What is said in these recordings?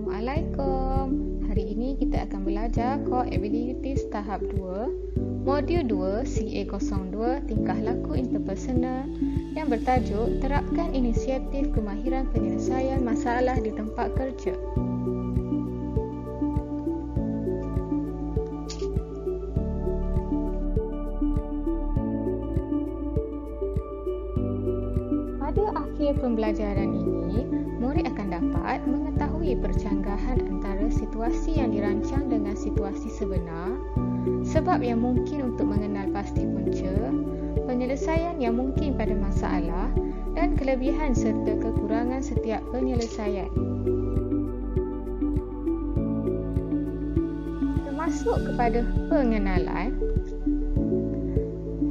Assalamualaikum. Hari ini kita akan belajar Core Abilities tahap 2, Modul 2 CA02 Tingkah Laku Interpersonal yang bertajuk Terapkan Inisiatif Kemahiran Penyelesaian Masalah di Tempat Kerja. Pada akhir pembelajaran ini, murid akan dapat mengetahui percanggahan antara situasi yang dirancang dengan situasi sebenar, sebab yang mungkin untuk mengenal pasti punca, penyelesaian yang mungkin pada masalah dan kelebihan serta kekurangan setiap penyelesaian. Termasuk kepada pengenalan,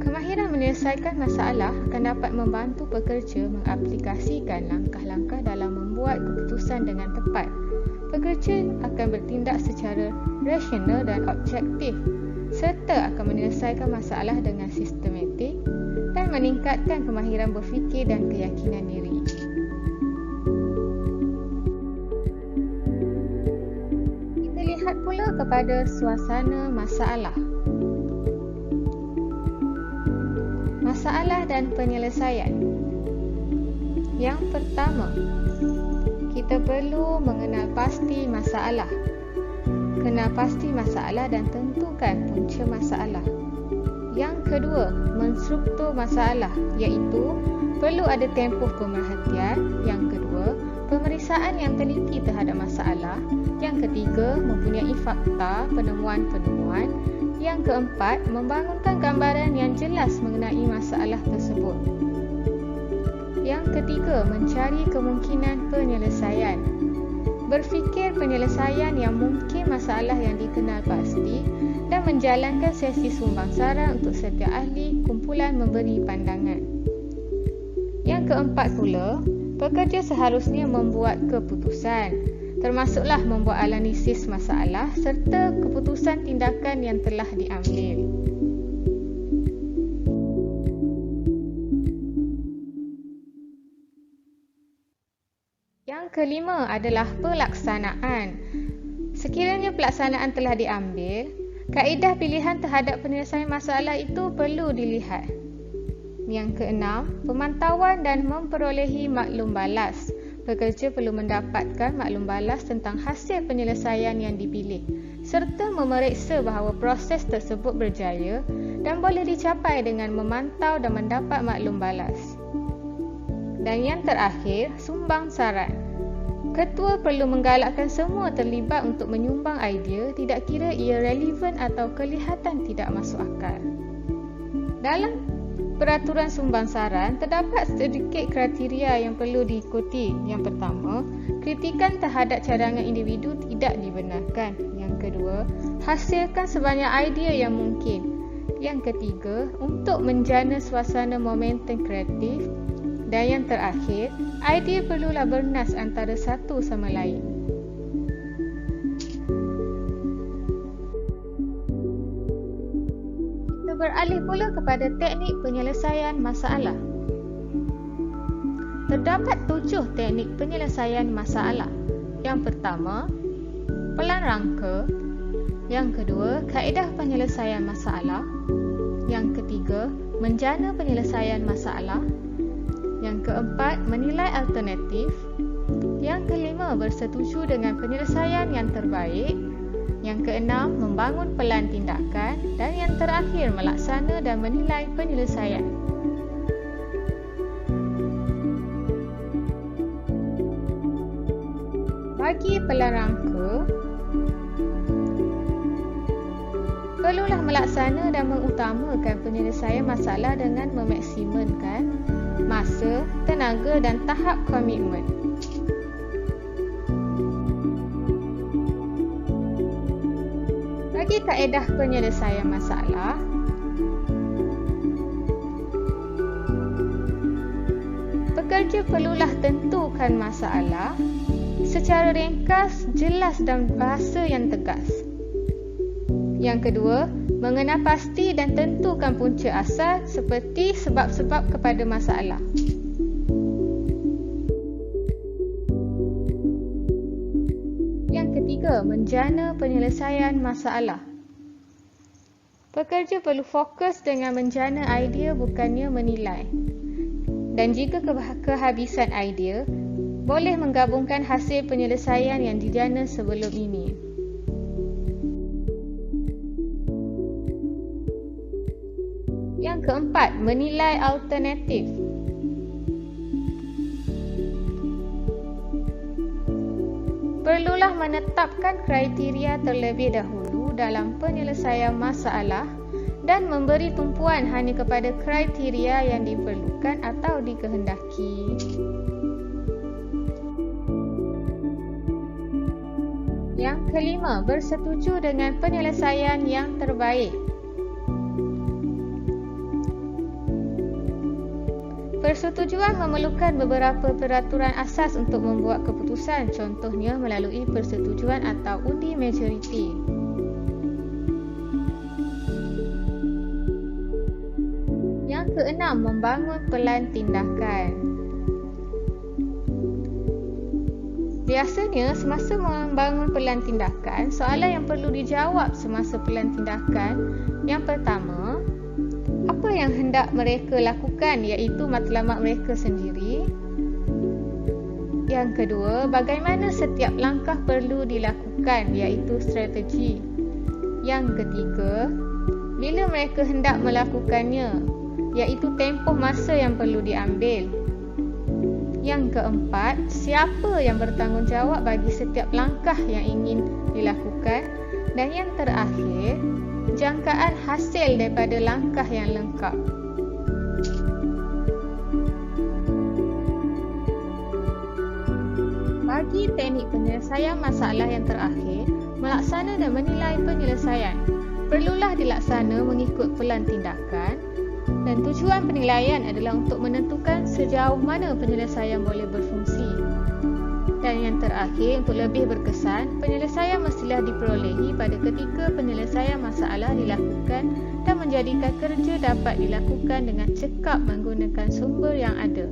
kemahiran menyelesaikan masalah akan dapat membantu pekerja mengaplikasikan langkah-langkah dalam membuat keputusan dengan tepat. Pekerja akan bertindak secara rasional dan objektif serta akan menyelesaikan masalah dengan sistematik dan meningkatkan kemahiran berfikir dan keyakinan diri. Kita lihat pula kepada suasana masalah. Masalah dan penyelesaian. Yang pertama, kita perlu mengenal pasti masalah. Kenal pasti masalah dan tentukan punca masalah. Yang kedua, menstruktur masalah, iaitu perlu ada tempoh pemerhatian. Yang kedua, pemeriksaan yang teliti terhadap masalah. Yang ketiga, mempunyai fakta, penemuan-penemuan. Yang keempat, membangunkan gambaran yang jelas mengenai masalah tersebut. Yang ketiga, mencari kemungkinan penyelesaian. Berfikir penyelesaian yang mungkin masalah yang dikenal pasti dan menjalankan sesi sumbang saran untuk setiap ahli kumpulan memberi pandangan. Yang keempat pula, pekerja seharusnya membuat keputusan, termasuklah membuat analisis masalah serta keputusan tindakan yang telah diambil. Yang kelima adalah pelaksanaan. Sekiranya pelaksanaan telah diambil, kaedah pilihan terhadap penyelesaian masalah itu perlu dilihat. Yang keenam, pemantauan dan memperolehi maklum balas. Pekerja perlu mendapatkan maklum balas tentang hasil penyelesaian yang dipilih serta memeriksa bahawa proses tersebut berjaya dan boleh dicapai dengan memantau dan mendapat maklum balas. Dan yang terakhir, sumbang saran. Ketua perlu menggalakkan semua terlibat untuk menyumbang idea, tidak kira ia relevan atau kelihatan tidak masuk akal. Dalam peraturan sumbang saran, terdapat sedikit kriteria yang perlu diikuti. Yang pertama, kritikan terhadap cadangan individu tidak dibenarkan. Yang kedua, hasilkan sebanyak idea yang mungkin. Yang ketiga, untuk menjana suasana momentum kreatif. Dan yang terakhir, idea perlulah bernas antara satu sama lain. Beralih pula kepada teknik penyelesaian masalah. Terdapat 7 teknik penyelesaian masalah. Yang pertama, pelan rangka. Yang kedua, kaedah penyelesaian masalah. Yang ketiga, menjana penyelesaian masalah. Yang keempat, menilai alternatif. Yang kelima, bersetuju dengan penyelesaian yang terbaik. Yang keenam, membangun pelan tindakan. Dan yang terakhir, melaksana dan menilai penyelesaian. Bagi pelan rangka, perlulah melaksana dan mengutamakan penyelesaian masalah dengan memaksimumkan masa, tenaga dan tahap komitmen. Bagi kaedah penyelesaian masalah, pekerja perlulah tentukan masalah secara ringkas, jelas dan bahasa yang tegas. Yang kedua, mengenal pasti dan tentukan punca asal seperti sebab-sebab kepada masalah. ketiga, menjana penyelesaian masalah. Pekerja perlu fokus dengan menjana idea bukannya menilai. Dan jika kehabisan idea, boleh menggabungkan hasil penyelesaian yang dijana sebelum ini. Yang keempat, menilai alternatif. Perlulah menetapkan kriteria terlebih dahulu dalam penyelesaian masalah dan memberi tumpuan hanya kepada kriteria yang diperlukan atau dikehendaki. Yang kelima, bersetuju dengan penyelesaian yang terbaik. Persetujuan memerlukan beberapa peraturan asas untuk membuat keputusan, contohnya melalui persetujuan atau undi majoriti. Yang keenam, membangun pelan tindakan. Biasanya, semasa membangun pelan tindakan, soalan yang perlu dijawab semasa pelan tindakan, yang pertama, apa yang hendak mereka lakukan, iaitu matlamat mereka sendiri. Yang kedua, bagaimana setiap langkah perlu dilakukan, iaitu strategi. Yang ketiga, bila mereka hendak melakukannya, iaitu tempoh masa yang perlu diambil. Yang keempat, siapa yang bertanggungjawab bagi setiap langkah yang ingin dilakukan. Dan yang terakhir, jangkaan hasil daripada langkah yang lengkap. Bagi teknik penyelesaian masalah yang terakhir, melaksana dan menilai penyelesaian perlulah dilaksana mengikut pelan tindakan, dan tujuan penilaian adalah untuk menentukan sejauh mana penyelesaian boleh berfungsi. Dan yang terakhir, untuk lebih berkesan, penyelesaian mestilah diperolehi pada ketika penyelesaian masalah dilakukan dan menjadikan kerja dapat dilakukan dengan cekap menggunakan sumber yang ada.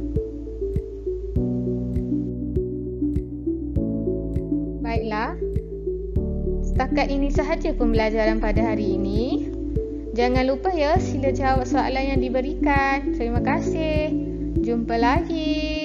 Baiklah, setakat ini sahaja pembelajaran pada hari ini. Jangan lupa ya, sila jawab soalan yang diberikan. Terima kasih. Jumpa lagi.